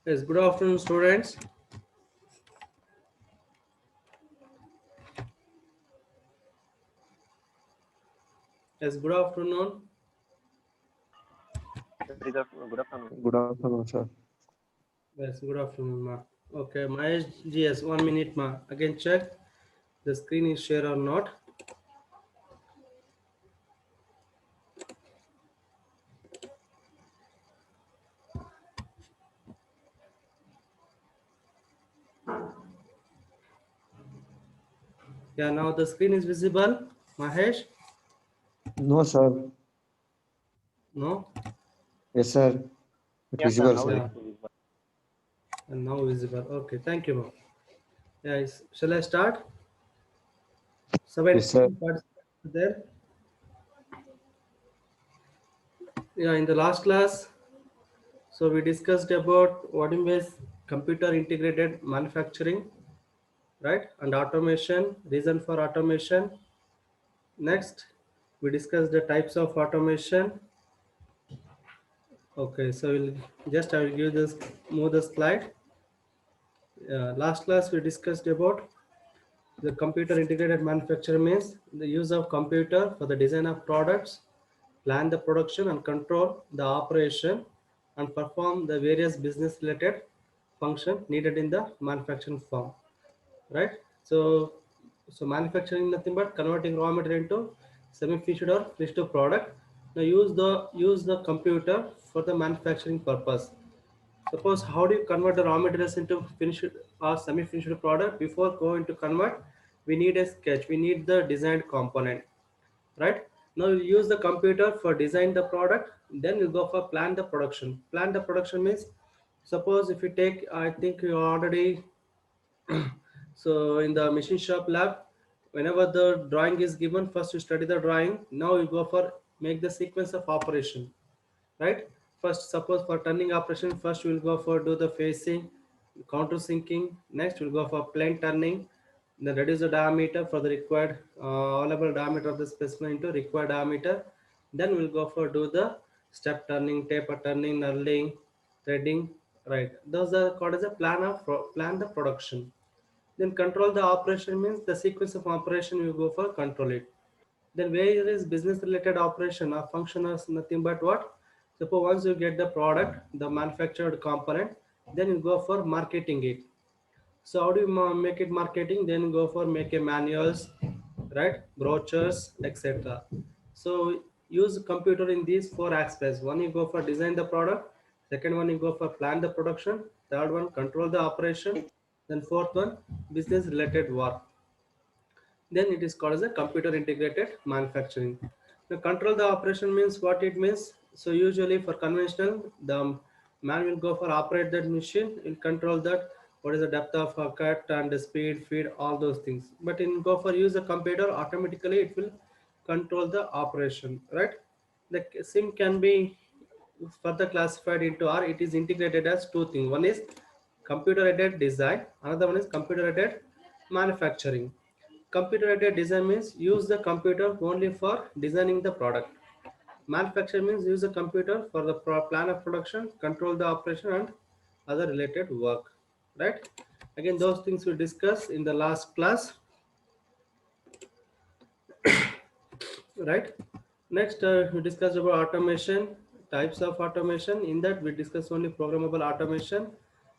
Yes, good afternoon, students. Yes, good afternoon. Good afternoon. Good afternoon, sir. Yes, good afternoon, ma. Okay, Mahesh GS, 1 minute, ma. Again, check the screen is share or not. Yeah, now the screen is visible. Mahesh, No, sir. no. Yes, sir. It Yes, sir. visible, Now sir. it Yeah, is visible. and now visible. Okay, thank you, ma. Yes, shall I start? Yes, sir. 17 participants there. Yeah, in the last class, so we discussed about what is computer integrated manufacturing, right? And automation, reason for automation. Next, we discuss the types of automation. Okay, so I will give this move the slide. Last class we discussed about the computer integrated manufacturing means the use of computer for the design of products, plan the production and control the operation, and perform the various business related function needed in the manufacturing firm. Right? So manufacturing nothing but converting raw material into semi-finished or finished product. Now use the computer for the manufacturing purpose. Suppose how do you convert the raw materials into finished or semi-finished product? Before going to convert, we need a sketch, we need the designed component, right? Now you use the computer for design the product, then you go for plan the production. Plan the production means, suppose if you take, I think you already so in the machine shop lab, whenever the drawing is given, first you study the drawing. Now you go for make the sequence of operation, right? First, suppose for turning operation, first we will go for do the facing, counter sinking. Next, we'll go for plane turning. Then reduce the diameter for the required allowable diameter of the specimen into required diameter. Then we'll go for do the step turning, taper turning, knurling, threading. Right. Those are called as a plan the production. Then control the operation means the sequence of operation you go for control it. Then where is business related operation or function is nothing but what? Suppose once you get the product, the manufactured component, then you go for marketing it. So how do you make it marketing? Then you go for make a manuals, right? Brochures, etc. So use computer in these four aspects. One you go for design the product, second one you go for plan the production, third one control the operation, then fourth one business related work. Then it is called as a computer integrated manufacturing. The control the operation means what it means. So usually for conventional, the man will go for operate that machine, will control that what is the depth of cut and the speed, feed, all those things. But in go for use the computer, automatically it will control the operation, right? The sim can be further classified into R. It is integrated as two things. One is computer aided design, another one is computer aided manufacturing. Computer aided design means use the computer only for designing the product. Manufacture means use the computer for the plan of production, control the operation and other related work. Right? Again, those things we discussed in the last class. Right? Next, we discussed about automation, types of automation. In that, we discussed only programmable automation.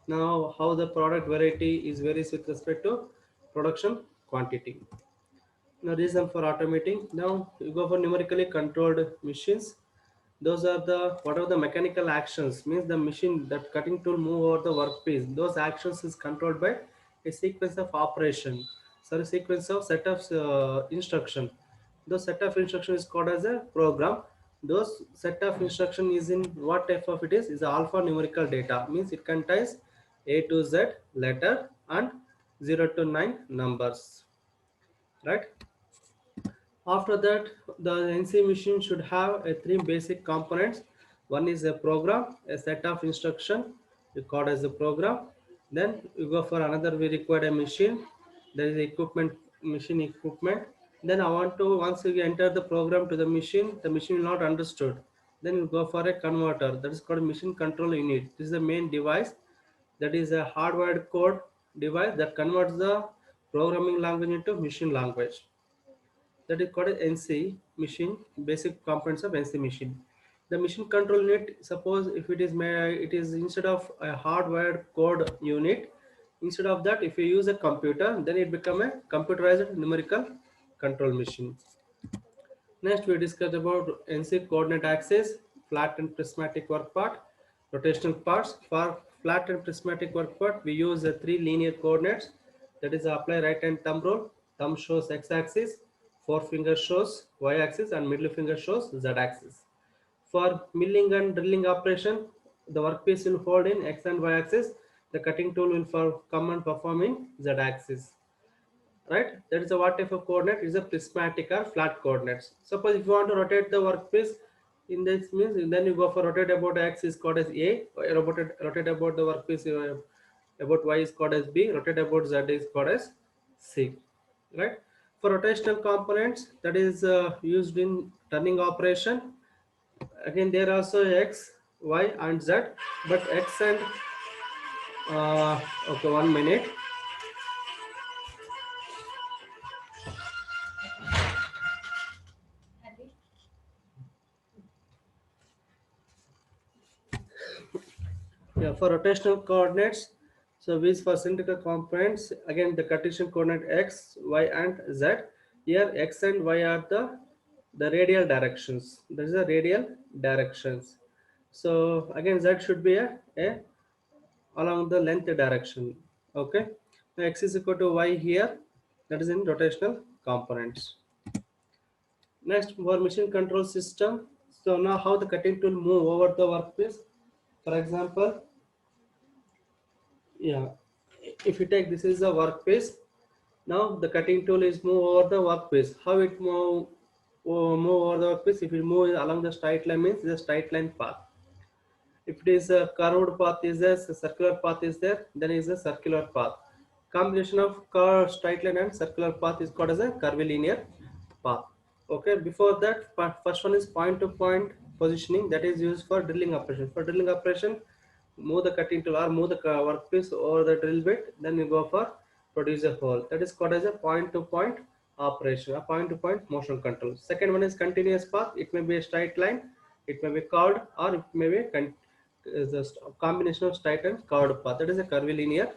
Now, how the product variety is varies with respect to production quantity. The reason for automating, now you go for numerically controlled machines. Those are the whatever the mechanical actions means the machine that cutting tool move over the workpiece, those actions is controlled by a sequence of operation, sorry, sequence of set of instruction. Those set of instruction is called as a program. Those set of instruction is in what type of it is alpha numerical data, means it contains a to z letter and 0 to 9 numbers, right? After that, the NC machine should have a three basic components. One is a program, a set of instruction, you call as a program. Then you go for another, we require a machine. There is equipment, machine equipment. Then I want to, once you enter the program to the machine will not understood. Then you go for a converter, that is called machine control unit. This is the main device. that is a hardwired code device that converts the programming language into machine language. That is called as NC machine, basic components of NC machine. The machine control unit, suppose if it is it is instead of a hardwired code unit, instead of that, if you use a computer, then it become a computerized numerical control machine. Next, we discussed about NC coordinate axis, flat and prismatic work part, rotational parts. For flat and prismatic work part, we use three linear coordinates. That is apply right hand thumb rule. Thumb shows x-axis, forefinger shows y-axis, and middle finger shows z-axis. For milling and drilling operation, the workpiece will hold in x and y-axis. The cutting tool will come and perform in z-axis. Right, that is a what type of coordinate is a prismatic or flat coordinates. Suppose if you want to rotate the workpiece, in this means then you go for rotate about x is called as a, rotate about the workpiece about y is called as b, rotate about z is called as c. Right, for rotational components, that is used in turning operation. Again, there are also x, y and z, but x and okay, 1 minute. Yeah, for rotational coordinates, so these for cylindrical components, again the Cartesian coordinate x, y, and z. Here x and y are the radial directions. This is the radial directions. So again z should be a along the length direction. Okay. Now x is equal to y here. That is in rotational components. Next, for machine control system. So now how the cutting tool move over the workpiece. For example, yeah, if you take this is a workpiece, now the cutting tool is move over the workpiece. How it move over the workpiece? If it move along the straight line, means the straight line path. If it is a curved path is there, a circular path is there, then is a circular path. Combination of curved straight line and circular path is called as a curvilinear path. Okay, before that, first one is point to point positioning, that is used for drilling operation. For drilling operation, move the cutting tool or move the workpiece over the drill bit, then you go for produce a hole. That is called as a point to point operation, a point to point motion control. Second one is continuous path. It may be a straight line, it may be curved, or it may be is a combination of straight and curved path. That is a curvilinear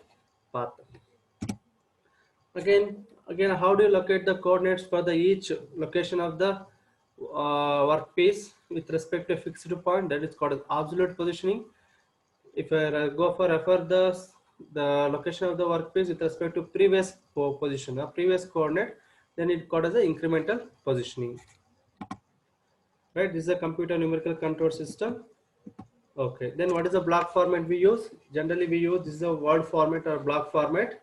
path. Again, how do you locate the coordinates for the each location of the workpiece with respect to a fixed point? That is called as absolute positioning. If I go for refer the location of the workpiece with respect to previous position, a previous coordinate, then it called as a incremental positioning. Right, this is a computer numerical control system. Okay, then what is the block format we use? Generally we use this is a word format or block format.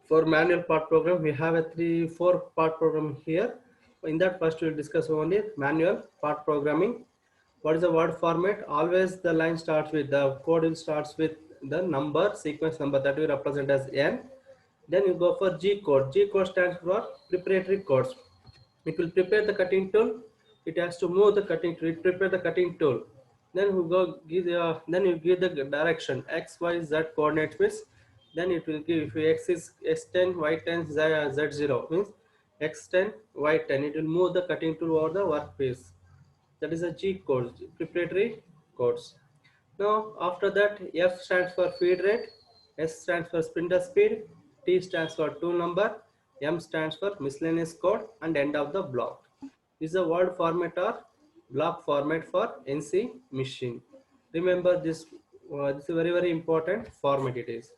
For manual part program, we have a 3-4 part program here. In that, first we'll discuss only manual part programming. What is the word format? Always the line starts with the code will starts with the number, sequence number that we represent as n. Then you go for G code. G code stands for preparatory codes. It will prepare the cutting tool. It has to move the cutting tool. It prepare the cutting tool. Then you go give then you give the direction x, y, z coordinates means. Then it will give if x is x10, y10, z0 means x10, y10. It will move the cutting tool over the workpiece. That is a G code, preparatory codes. Now after that, F stands for feed rate, S stands for spindle speed, T stands for tool number, M stands for miscellaneous code, and end of the block. This is a word format or block format for NC machine. Remember this, this is very important format it is.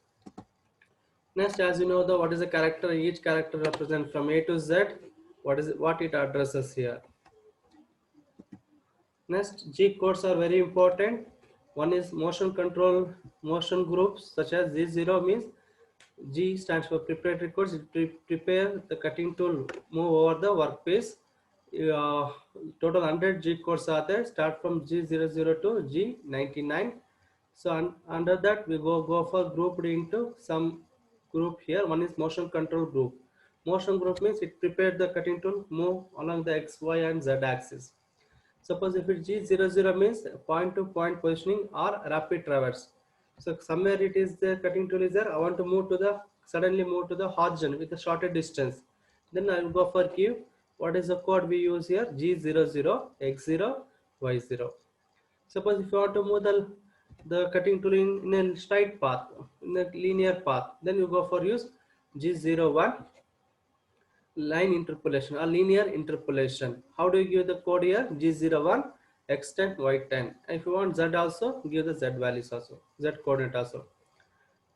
Next, as you know, the what is the character? Each character represents from A to Z. What it addresses here. Next, G codes are very important. One is motion control motion groups such as Z0 means G stands for preparatory codes. It prepare the cutting tool move over the workpiece. Total 100 G codes are there. Start from G00 to G99. So under that we go for grouped into some group here. One is motion control group. Motion group means it prepared the cutting tool move along the X, Y, and Z axis. Suppose if it's G00 means point to point positioning or rapid traverse. So somewhere it is the cutting tool is there. I want to move to the suddenly move to the horizon with a shorter distance. Then I will go for give. What is the code we use here? G00, X0, Y0. Suppose if you want to move the cutting tool in a straight path, in a linear path, then you go for use G01 line interpolation or linear interpolation. How do you give the code here? G01, X10, Y10. If you want Z also, give the Z values also, Z coordinate also.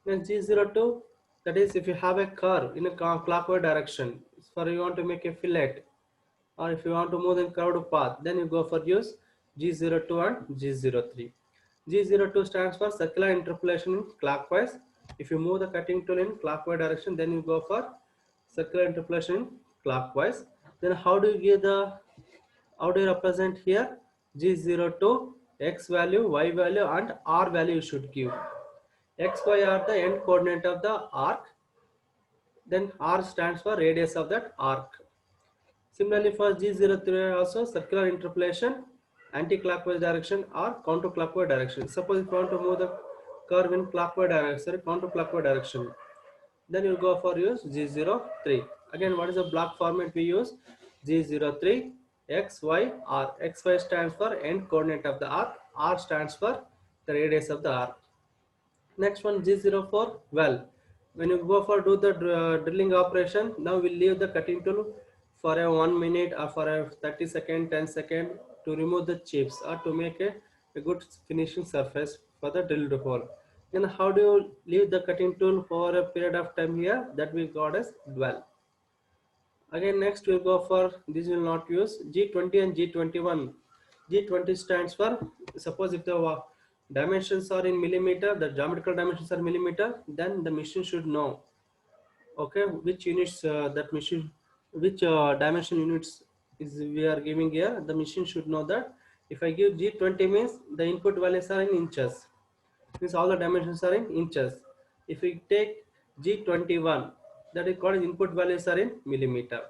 Then G02, that is if you have a curve in a clockwise direction, for you want to make a fillet, or if you want to move in curved path, then you go for use G02 and G03. G02 stands for circular interpolation in clockwise. If you move the cutting tool in clockwise direction, then you go for circular interpolation in clockwise. Then how do you represent here? G02, X value, Y value and R value you should give. X, Y are the end coordinate of the arc. Then R stands for radius of that arc. Similarly for G03 also circular interpolation, anti-clockwise direction or counterclockwise direction. Suppose if you want to move the curve in clockwise direction, counterclockwise direction, then you go for use G03. Again, what is the block format we use? G03, X, Y, R. X, Y stands for end coordinate of the arc. R stands for the radius of the arc. Next one G04, well, when you go for do the drilling operation, now we'll leave the cutting tool for a 1 minute or for a 30 second, 10 second to remove the chips or to make a good finishing surface for the drilled hole. Then how do you leave the cutting tool for a period of time here? That we got as dwell. Again, next we'll go for this will not use G20 and G21. G20 stands for, suppose if the dimensions are in millimeter, the geometrical dimensions are millimeter, then the machine should know, okay, which units that machine, which dimension units is we are giving here. The machine should know that. If I give G20 means the input values are in inches, means all the dimensions are in inches. If we take G21, that is called input values are in millimeter.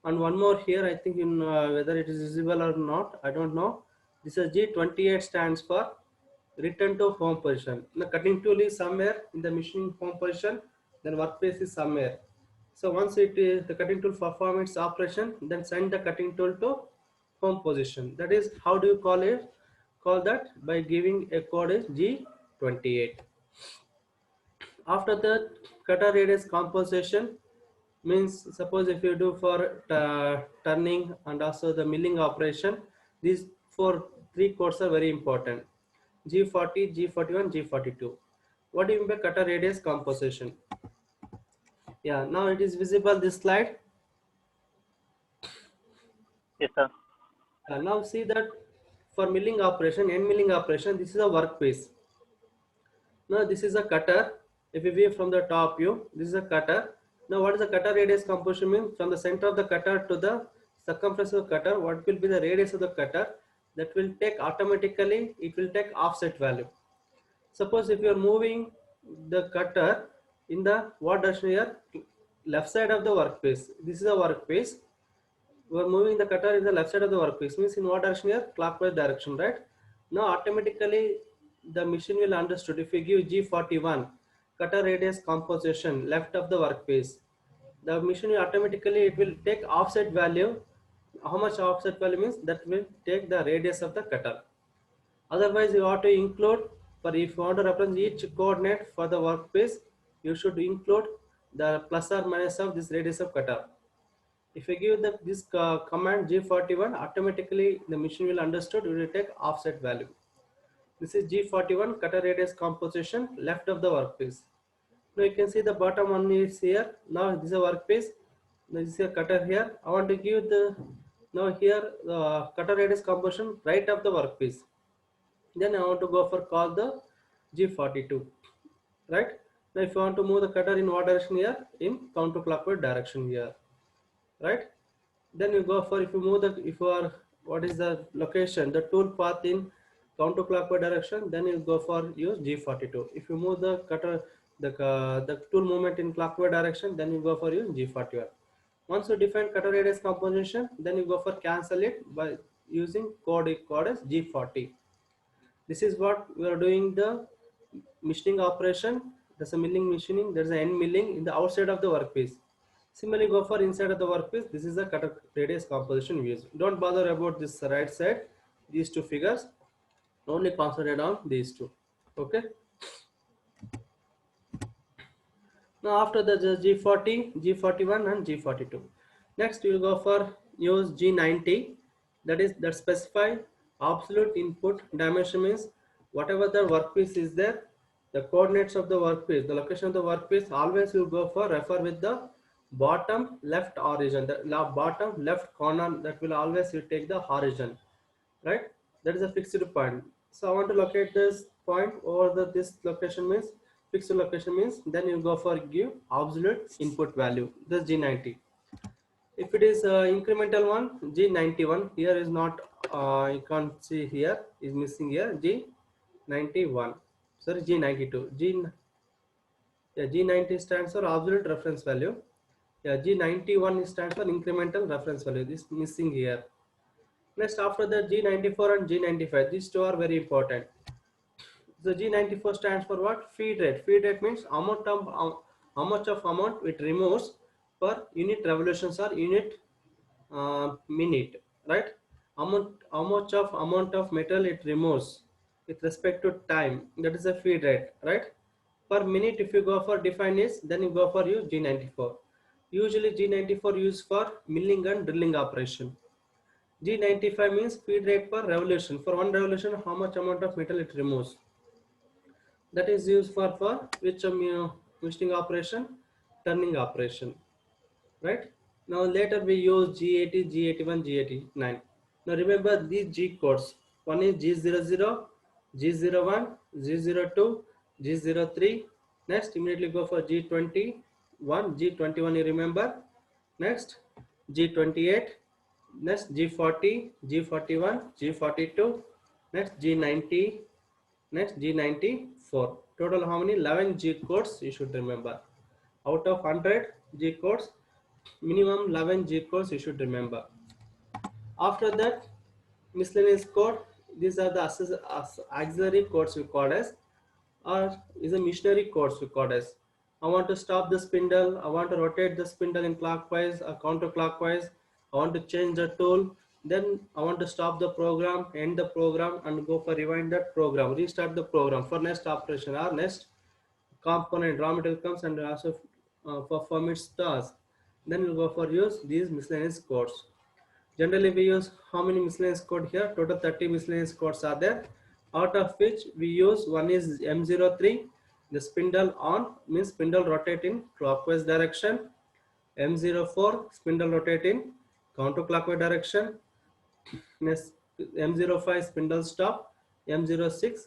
And one more here, I think in whether it is visible or not, I don't know. This is G28 stands for return to home position. The cutting tool is somewhere in the machine home position, then workpiece is somewhere. So once it is the cutting tool perform its operation, then send the cutting tool to home position. That is how do you call it? Call that by giving a code is G28. After the cutter radius compensation, means suppose if you do for turning and also the milling operation, these three codes are very important: G40, G41, G42. What do you mean by cutter radius composition? Yeah, now it is visible this slide. Yes, sir. Now see that for milling operation, end milling operation, this is a workpiece. Now this is a cutter. If you view from the top view, this is a cutter. Now what is the cutter radius composition mean? From the center of the cutter to the circumference of the cutter, what will be the radius of the cutter? That will take automatically, it will take offset value. Suppose if you are moving the cutter in the what direction here? Left side of the workpiece. This is a workpiece. We are moving the cutter in the left side of the workpiece, means in what direction here? Clockwise direction, right? Now automatically the machine will understood. If you give G41 cutter radius composition left of the workpiece, the machine will automatically, it will take offset value. How much offset value means? That will take the radius of the cutter. Otherwise you have to include, for if you want to represent each coordinate for the workpiece, you should include the plus or minus of this radius of cutter. If you give this command G41, automatically the machine will understood, it will take offset value. This is G41 cutter radius composition left of the workpiece. Now you can see the bottom one is here. Now this is a workpiece. This is a cutter here. I want to give the, now here the cutter radius composition right of the workpiece. Then I want to go for call the G42, right? Now if you want to move the cutter in what direction here? In counterclockwise direction here, right? Then you go for, if you move the, if you are, what is the location, the tool path in counterclockwise direction, then you go for use G42. If you move the cutter, the tool movement in clockwise direction, then you go for use G41. Once you define cutter radius composition, then you go for cancel it by using code as G40. This is what we are doing the machining operation. There's a milling machining. There's an end milling in the outside of the workpiece. Similarly, go for inside of the workpiece. This is the cutter radius composition we use. Don't bother about this right side. These two figures. Only concentrate on these two. Okay. Now after the G40, G41 and G42. Next we will go for use G90, that specify absolute input dimension, means whatever the workpiece is there, the coordinates of the workpiece, the location of the workpiece, always you go for refer with the bottom left origin, the bottom left corner, that will always you take the origin, right? That is a fixed point. So I want to locate this point over this location, means fixed location, means then you go for give absolute input value, this G90. If it is incremental one, G91, here is not, you can't see here, is missing here, G91, sorry, G92, G90 stands for absolute reference value. Yeah, G91 stands for incremental reference value, this missing here. Next, after the G94 and G95, these two are very important. The G94 stands for what? Feed rate. Feed rate means how much of amount it removes per unit revolutions or unit minute, right? How much of amount of metal it removes with respect to time. That is a feed rate, right? Per minute, if you go for define is, then you go for use G94. Usually G94 used for milling and drilling operation. G95 means feed rate per revolution. For one revolution, how much amount of metal it removes. That is used for which machining operation, turning operation, right? Now later we use G80, G81, G89. Now remember these G codes. One is G00, G01, G02, G03. Next, immediately go for G21, G21 you remember. Next, G28. Next, G40, G41, G42. Next, G90. Next, G94. Total how many? 11 G codes you should remember. Out of 100 G codes, minimum 11 G codes you should remember. After that, miscellaneous code. These are the auxiliary codes we call as, or is a missionary codes we call as. I want to stop the spindle. I want to rotate the spindle in clockwise or counterclockwise. I want to change the tool. Then I want to stop the program, end the program, and go for rewind that program, restart the program for next operation or next component raw material comes and also perform its task. Then we'll go for use these miscellaneous codes. Generally we use how many miscellaneous code here? Total 30 miscellaneous codes are there, out of which we use one is M03, the spindle on means spindle rotate in clockwise direction. M04, spindle rotate in counterclockwise direction. Next, M05, spindle stop. M06,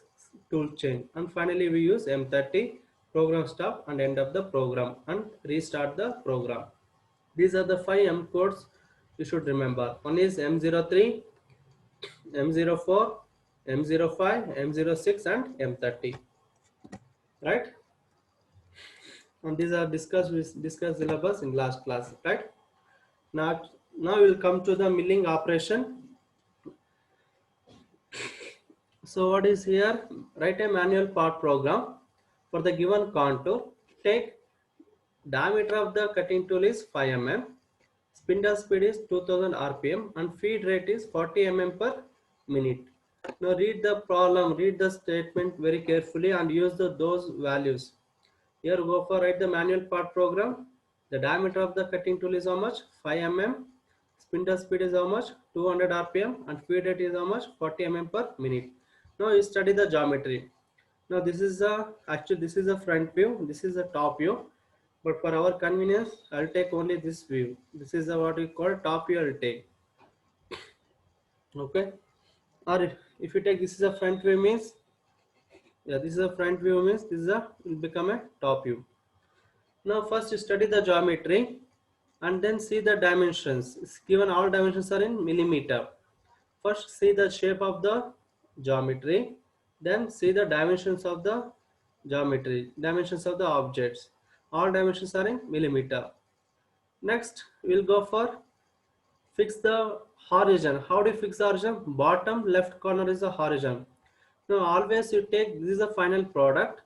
tool change. And finally we use M30, program stop and end of the program and restart the program. These are the 5 M codes you should remember. One is M03, M04, M05, M06 and M30, right? And these are discussed syllabus in last class, right? Now we'll come to the milling operation. So what is here? Write a manual part program for the given contour. Take diameter of the cutting tool is 5 mm. Spindle speed is 2000 rpm and feed rate is 40 mm per minute. Now read the problem, read the statement very carefully and use those values. Here go for write the manual part program. The diameter of the cutting tool is how much? 5 mm. Spindle speed is how much? 200 rpm and feed rate is how much? 40 mm per minute. Now you study the geometry. Now this is a front view, this is a top view. But for our convenience, I'll take only this view. This is what we call top view. I'll take. Okay. Or if you take this is a front view means, yeah, this is a front view means this is will become a top view. Now first you study the geometry and then see the dimensions. It's given all dimensions are in millimeter. First see the shape of the geometry, then see the dimensions of the geometry, dimensions of the objects. All dimensions are in millimeter. Next we'll go for fix the horizon. How do you fix the horizon? Bottom left corner is the horizon. Now always you take, this is the final product.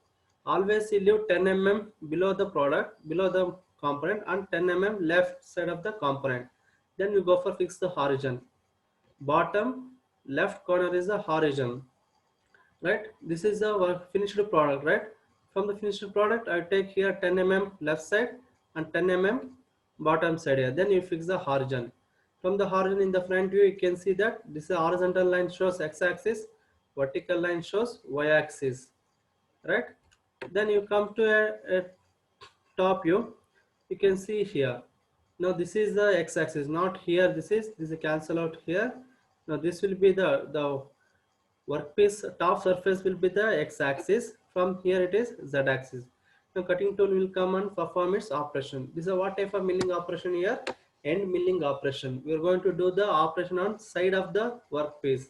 Always you leave 10 mm below the product, below the component, and 10 mm left side of the component. Then you go for fix the horizon. Bottom left corner is the horizon, right? This is the finished product, right? From the finished product, I take here 10 mm left side and 10 mm bottom side here. Then you fix the horizon. From the horizon in the front view, you can see that this is horizontal line shows x-axis, vertical line shows y-axis, right? Then you come to a top view. You can see here. Now this is the x-axis, not here. This is a cancel out here. Now this will be the workpiece top surface will be the x-axis. From here it is z-axis. Now cutting tool will come and perform its operation. This is what type of milling operation here? End milling operation. We are going to do the operation on side of the workpiece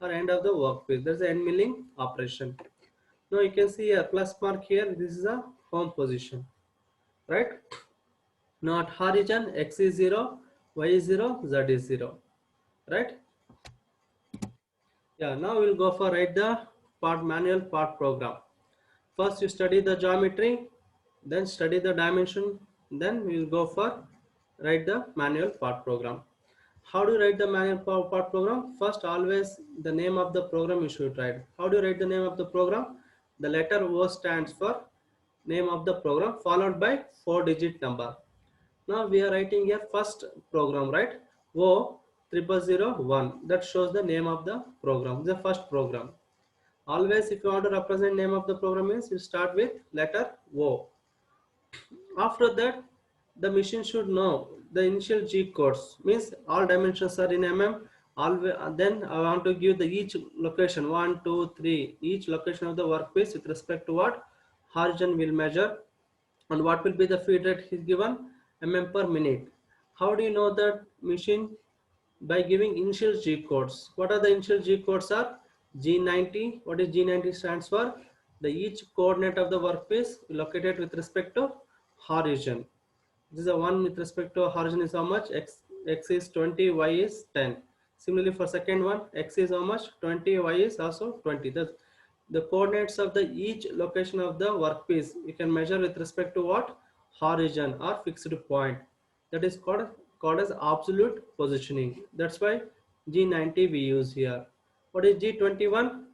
or end of the workpiece. That's the end milling operation. Now you can see a plus mark here. This is a home position, right? Now at horizon, x is 0, y is 0, z is 0, right? Yeah, now we'll go for write the part manual part program. First you study the geometry, then study the dimension, then we'll go for write the manual part program. How do you write the manual part program? First, always the name of the program you should write. How do you write the name of the program? The letter O stands for name of the program followed by 4-digit number. Now we are writing here first program, right? O0001. That shows the name of the program, the first program. Always if you want to represent name of the program means you start with letter O. After that, the machine should know the initial G codes, means all dimensions are in mm. Then I want to give the each location 1, 2, 3, each location of the workpiece with respect to what horizon will measure and what will be the feed rate is given mm per minute. How do you know that machine? By giving initial G codes. What are the initial G codes are? G90. What is G90 stands for? The each coordinate of the workpiece located with respect to horizon. This is the one with respect to horizon is how much? X is 20, Y is 10. Similarly for second one, X is how much? 20, Y is also 20. The coordinates of the each location of the workpiece you can measure with respect to what? Horizon or fixed point. That is called as absolute positioning. That's why G90 we use here. What is G21?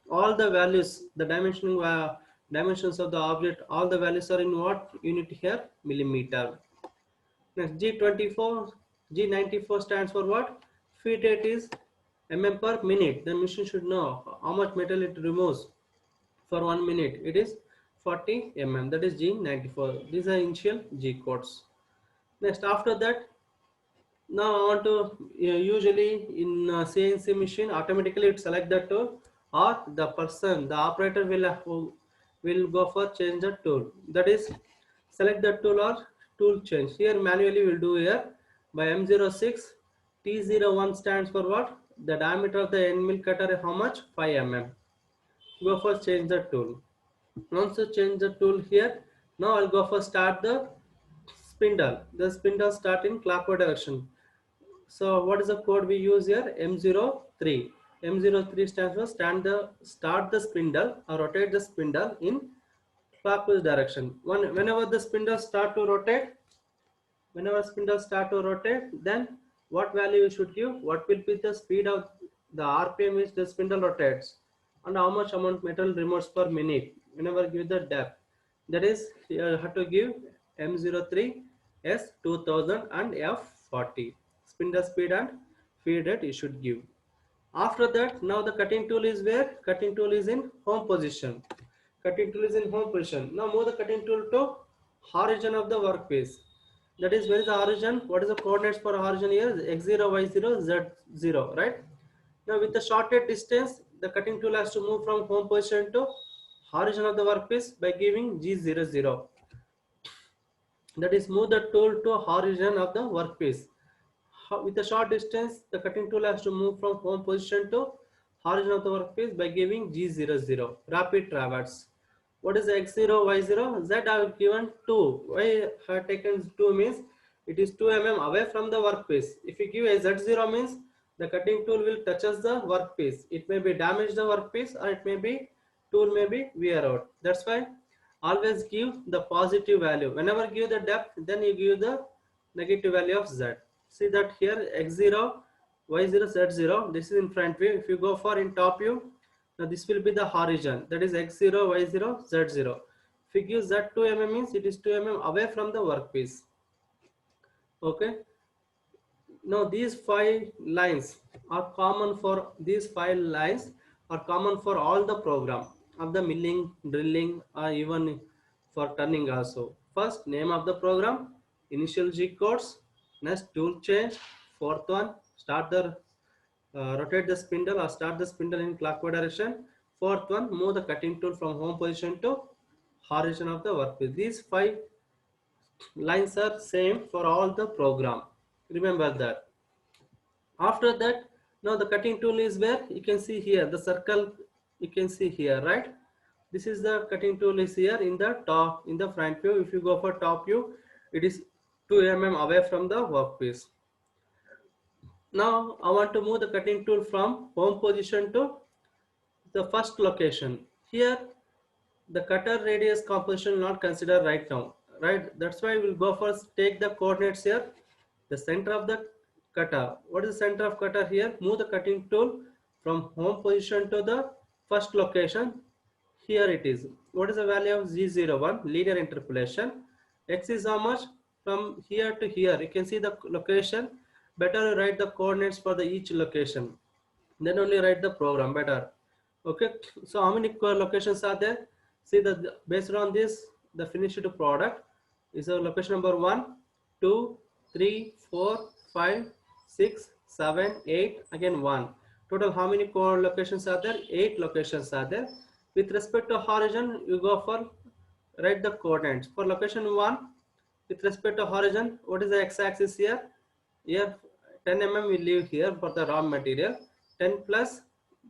All the values, the dimensions of the object, all the values are in what unit here? Millimeter. Next G24, G94 stands for what? Feed rate is mm per minute. The machine should know how much metal it removes for 1 minute. It is 40 mm. That is G94. These are initial G codes. Next, after that, now I want to usually in CNC machine automatically it select the tool or the person, the operator will go for change the tool. That is select the tool or tool change. Here manually we'll do here by M06. T01 stands for what? The diameter of the end mill cutter is how much? 5 mm. Go for change the tool. Once you change the tool here, now I'll go for start the spindle. The spindle start in clockwise direction. So what is the code we use here? M03. M03 stands for start the spindle or rotate the spindle in clockwise direction. Whenever the spindle start to rotate, then what value you should give? What will be the speed of the RPM which the spindle rotates, and how much amount metal removes per minute? Whenever give the depth, that is you have to give M03 S 2000 and F40 spindle speed and feed rate you should give. After that, now the cutting tool is where? Cutting tool is in home position. Cutting tool is in home position. Now move the cutting tool to horizon of the workpiece. That is, where is the horizon? What is the coordinates for horizon here? X0, Y0, Z0, right? Now with the shorted distance, the cutting tool has to move from home position to horizon of the workpiece by giving G00. That is, move the tool to horizon of the workpiece. With a short distance, the cutting tool has to move from home position to horizon of the workpiece by giving G00, rapid traverse. What is X0, Y0? Z I have given 2. Why I have taken 2 means it is 2 mm away from the workpiece. If you give a Z0 means the cutting tool will touches the workpiece. It may be damage the workpiece or it may be tool may be wear out. That's why always give the positive value. Whenever give the depth, then you give the negative value of z. See that here x0, y0, z0. This is in front view. If you go for in top view, now this will be the horizon. That is x0, y0, z0. If you give z 2 mm means it is 2 mm away from the workpiece. Okay. Now these five lines are common for all the program of the milling, drilling, or even for turning also. First, name of the program, initial G codes, next tool change, fourth one, start the rotate the spindle or start the spindle in clockwise direction. Fourth one, move the cutting tool from home position to horizon of the workpiece. These five lines are same for all the program. Remember that. After that, now the cutting tool is where you can see here the circle, you can see here, right? This is the cutting tool is here in the top, in the front view. If you go for top view, it is 2 mm away from the workpiece. Now I want to move the cutting tool from home position to the first location. Here the cutter radius composition not considered right now, right? That's why we'll go first, take the coordinates here, the center of the cutter. What is the center of cutter here? Move the cutting tool from home position to the first location. Here it is. What is the value of z01? Linear interpolation. X is how much? From here to here. You can see the location. Better write the coordinates for the each location. Then only write the program better. Okay. So how many locations are there? See that based on this, the finished product is a location number 1, 2, 3, 4, 5, 6, 7, 8, again 1. Total how many core locations are there? 8 locations are there. With respect to horizon, you go for write the coordinates. For location 1, with respect to horizon, what is the x-axis here? Here 10 mm we leave here for the raw material. 10 plus,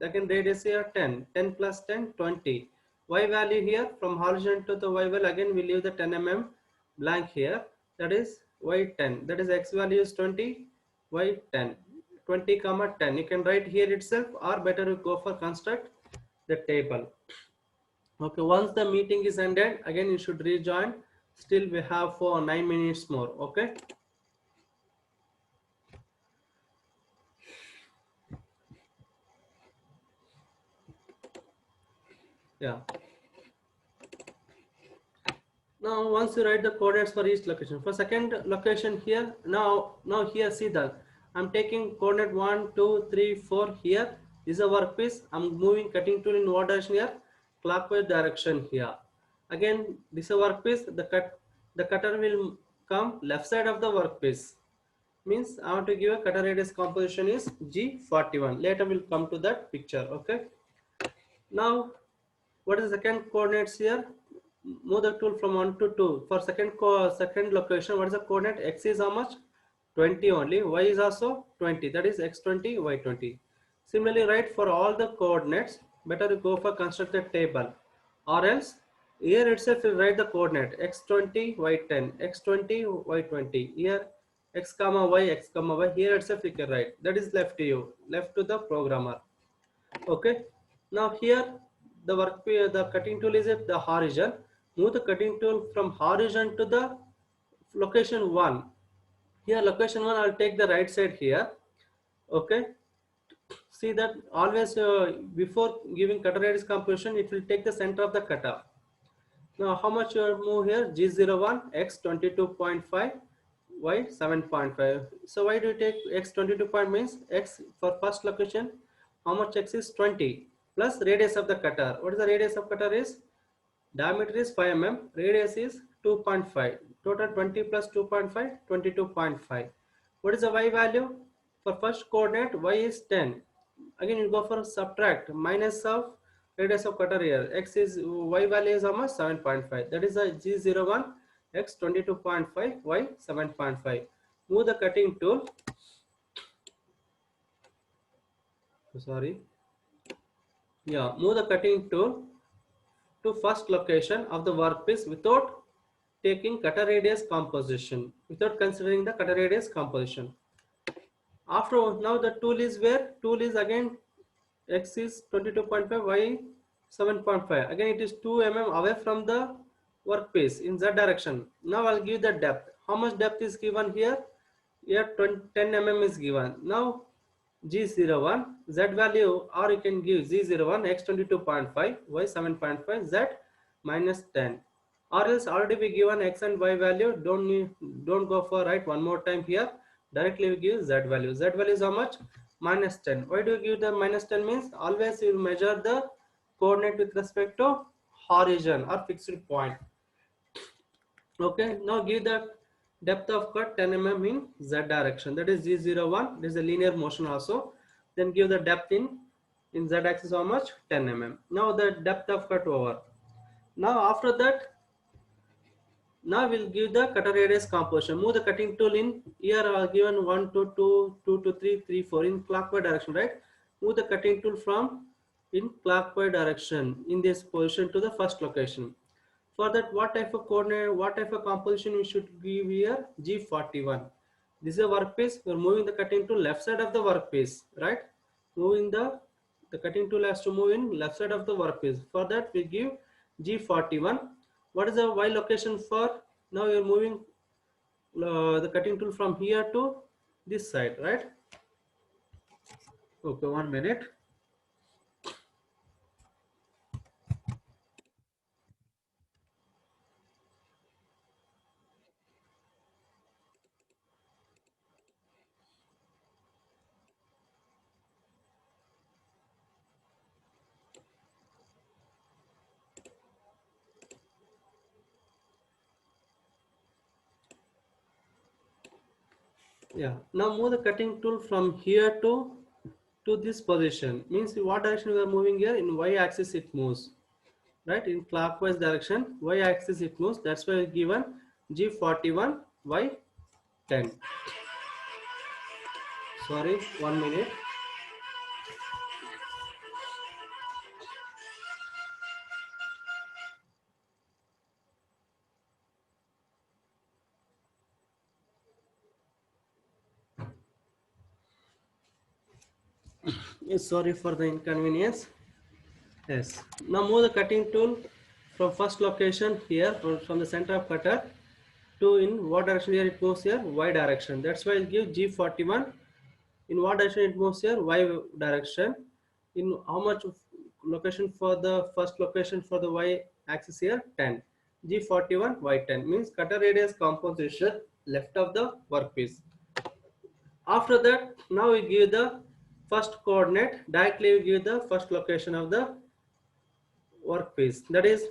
again radius here 10. 10 plus 10, 20. Y value here from horizon to the y value, again we leave the 10 mm blank here. That is y10. That is x value is 20, y10. 20 comma 10. You can write here itself, or better you go for construct the table. Okay, once the meeting is ended, again you should rejoin. Still we have for 9 minutes more. Okay. Yeah. Now once you write the coordinates for each location, for second location here, now here see that I'm taking coordinate 1, 2, 3, 4 here. This is a workpiece. I'm moving cutting tool in what direction here? Clockwise direction here. Again, this is a workpiece. The cutter will come left side of the workpiece. Means I want to give a cutter radius composition is G41. Later we'll come to that picture. Okay. Now what is the second coordinates here? Move the tool from 1 to 2. For second location, what is the coordinate? X is how much? 20 only. Y is also 20. That is x20, y20. Similarly, write for all the coordinates. Better you go for constructed table. Or else, here itself you write the coordinate x20, y10, x20, y20. Here x comma y, x comma y. Here itself you can write. That is left to you, left to the programmer. Okay. Now here the cutting tool is at the horizon. Move the cutting tool from horizon to the location 1. Here location 1, I'll take the right side here. Okay. See that always before giving cutter radius composition, it will take the center of the cutter. Now how much you move here? G01, X 22.5, Y 7.5. So why do you take X 22 means X for first location? How much X is 20 plus radius of the cutter. What is the radius of cutter is? Diameter is 5 mm, radius is 2.5. Total 20 plus 2.5, 22.5. What is the Y value? For first coordinate, Y is 10. Again, you go for subtract minus of radius of cutter here. X is Y value is how much? 7.5. That is a G01, X 22.5, Y 7.5. Move the cutting tool. Sorry. Yeah, move the cutting tool to first location of the workpiece without taking cutter radius composition, without considering the cutter radius composition. After now the tool is where? Tool is again X is 22.5, Y 7.5. Again, it is 2 mm away from the workpiece in z direction. Now I'll give the depth. How much depth is given here? Here 10 mm is given. Now G01, Z value, or you can give Z01, X 22.5, Y 7.5, Z minus 10. Or else already we given X and Y value, don't go for right one more time here. Directly we give Z value. Z value is how much? Minus 10. Why do you give the minus 10? Means always you measure the coordinate with respect to horizon or fixed point. Okay, now give the depth of cut 10 mm in z direction, that is G01. This is a linear motion also. Then give the depth in z axis how much? 10 mm. Now the depth of cut over. Now after that, now we'll give the cutter radius composition. Move the cutting tool in here are given 1 to 2, 2 to 3, 3, 4 in clockwise direction, right? Move the cutting tool from in clockwise direction in this position to the first location. For that, what type of coordinate, what type of composition we should give here? G41. This is a workpiece. We're moving the cutting tool left side of the workpiece, right? Moving the cutting tool has to move in left side of the workpiece. For that, we give G41. What is the Y location for? Now you're moving the cutting tool from here to this side, right? Okay, 1 minute. Yeah. Now move the cutting tool from here to this position. Means in what direction we are moving here? In Y axis it moves. Right, in clockwise direction, Y axis it moves. That's why we given G41 Y 10. Sorry, 1 minute. Sorry for the inconvenience. Yes. Now move the cutting tool from first location here, from the center of cutter to in what direction here it moves here? Y direction. That's why I'll give G41. In what direction it moves here? Y direction. In how much location for the first location for the Y axis here? 10. G41 Y10 means cutter radius composition left of the workpiece. After that, now we give the first coordinate. Directly we give the first location of the workpiece, that is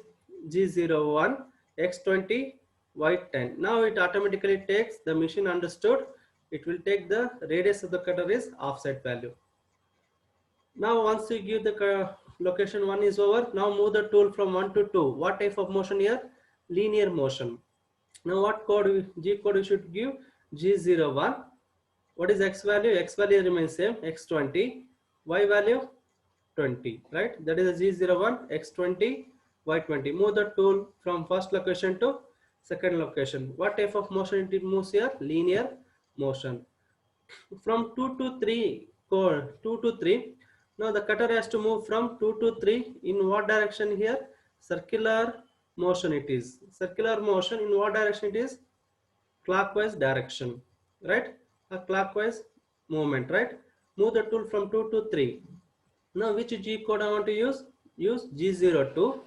G01 X20 Y10. Now it automatically takes, the machine understood, it will take the radius of the cutter is offset value. Now once you give the location 1 is over, now move the tool from 1 to 2. What type of motion here? Linear motion. Now what code, G code we should give? G01. What is X value? X value remains same, X20. Y value 20, right? That is a G01, X20, Y20. Move the tool from first location to second location. What type of motion it moves here? Linear motion. From 2 to 3, 2 to 3. Now the cutter has to move from 2 to 3. In what direction here? Circular motion it is. Circular motion in what direction it is? Clockwise direction, right? A clockwise movement, right? Move the tool from 2 to 3. Now which G code I want to use? Use G02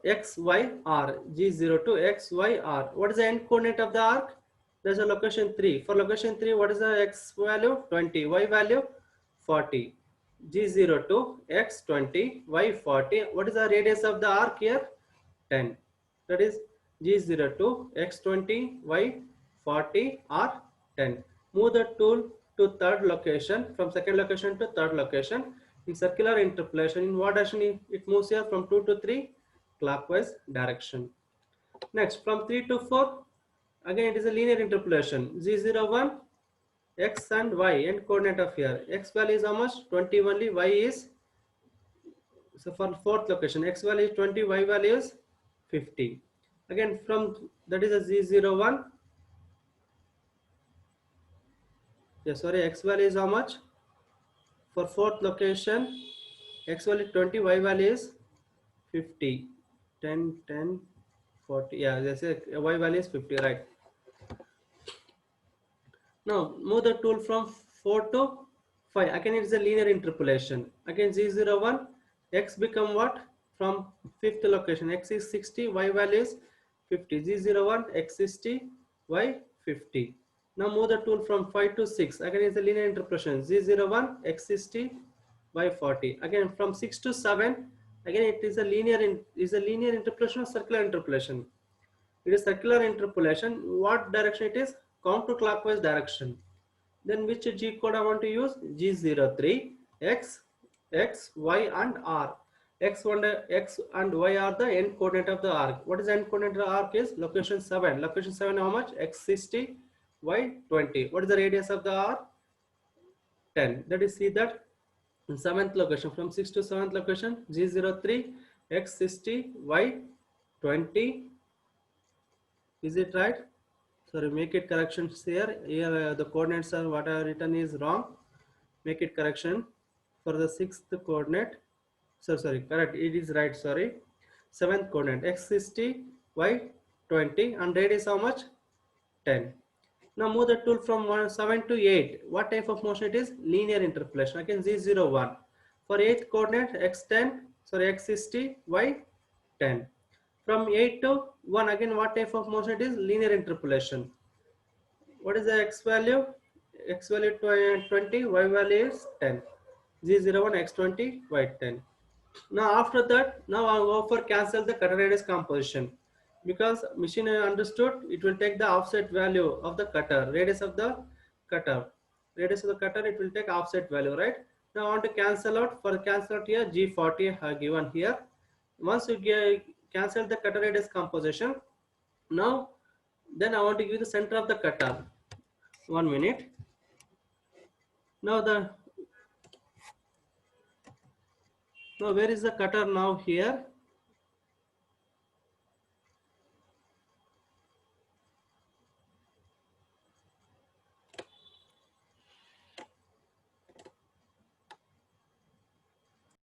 XYR. G02 XYR. What is the end coordinate of the arc? There's a location 3. For location 3, what is the X value? 20. Y value? 40. G02 X20 Y40. What is the radius of the arc here? 10. That is G02 X20 Y40 or 10. Move the tool to third location, from second location to third location. In circular interpolation, in what direction it moves here? From 2 to 3, clockwise direction. Next, from 3 to 4, again it is a linear interpolation. Z01 X and Y, end coordinate of here. X value is how much? 20 only. Y is, so for fourth location, X value is 20, Y value is 50. Again from, that is a Z01. Yeah, sorry, X value is how much? For fourth location, X value 20, Y value is 50, 10, 10, 40. Yeah, they say y value is 50, right? Now move the tool from 4 to 5. Again, it's a linear interpolation. Again, Z01, x become what? From fifth location, x is 60, y value is 50. Z01, x 60, y 50. Now move the tool from 5 to 6. Again, it's a linear interpolation. Z01, x 60, y 40. Again, from 6 to 7. Again, it is a linear interpolation or circular interpolation. It is circular interpolation. What direction it is? Counterclockwise direction. Then which G code I want to use? G03, X, X, Y and R. X and Y are the end coordinate of the arc. What is the end coordinate of the arc is? Location 7. Location 7 how much? X 60, Y 20. What is the radius of the arc? 10. That is, see that in 7th location, from 6 to 7th location, G03, X 60, Y 20. Is it right? Sorry, make it corrections here. Here the coordinates are what I have written is wrong. Make it correction for the 6th coordinate. So sorry, correct. It is right. Sorry. 7th coordinate x60, y20, and radius how much? 10. Now move the tool from 7 to 8. What type of motion it is? Linear interpolation. Again Z01. For 8th coordinate x10, sorry x60, y10. From 8 to 1, again what type of motion it is? Linear interpolation. What is the x value? X value 20, y value is 10. Z01, x20, y10. Now after that, now I go for cancel the cutter radius composition. Because machine understood, it will take the offset value of the cutter, radius of the cutter. Radius of the cutter, it will take offset value, right? Now I want to cancel out. For cancel out here, G40 I have given here. Once you cancel the cutter radius composition, now then I want to give the center of the cutter. 1 minute. Now where is the cutter now here?